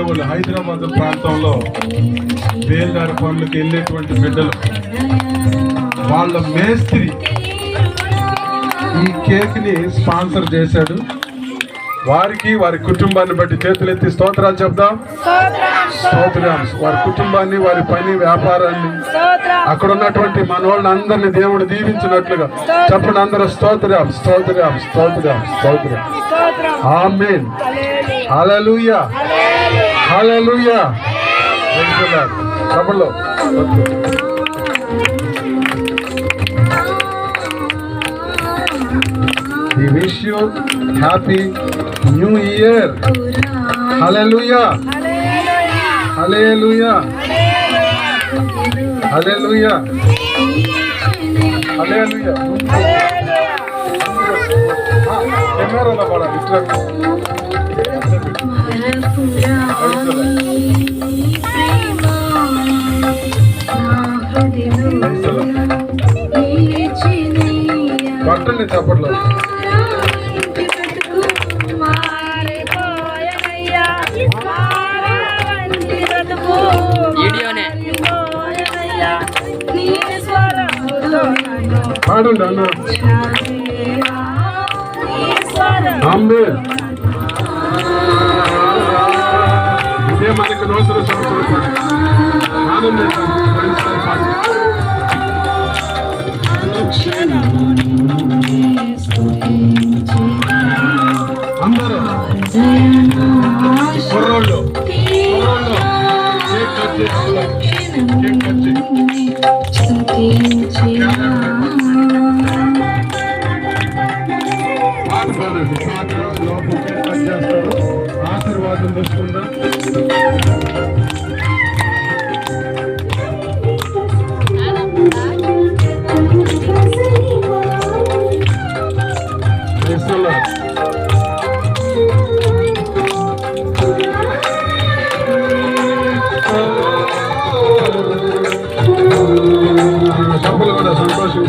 వాళ్ళు హైదరాబాద్ ప్రాంతంలో బేల్దారి పనులకు వెళ్ళేటువంటి బిడ్డలు, వాళ్ళ మేస్త్రి ఈ కేక్ ని స్పాన్సర్ చేశాడు. వారికి వారి కుటుంబాన్ని బట్టి చేతులెత్తి స్తోత్రాలు చెప్దాం. స్తోత్రం. వారి కుటుంబాన్ని, వారి పని, వ్యాపారాన్ని, అక్కడ ఉన్నటువంటి మన వాళ్ళని అందరినీ దేవుడు దీవించినట్లుగా చెప్పండి అందరూ. స్తోత్రం, స్తోత్రం, స్తోత్రం, స్తోత్రం. ఆమేన్. హల్లెలూయా, హల్లెలూయా. సభలో We wish you happy new year. Hallelujah. Hallelujah. Hallelujah. Hallelujah. Camera da bada distract. పట్టండి చప్పట్లో. పాడండి అన్న. ఆమేన్. ఇదే మనకి నూతన సంవత్సరం. అందరూ కుర్రోళ్ళు కేక్ కట్ చేస్తారు. ఆశీర్వాదం తీసుకుందాం. డబ్బులు కూడా సంతోషం.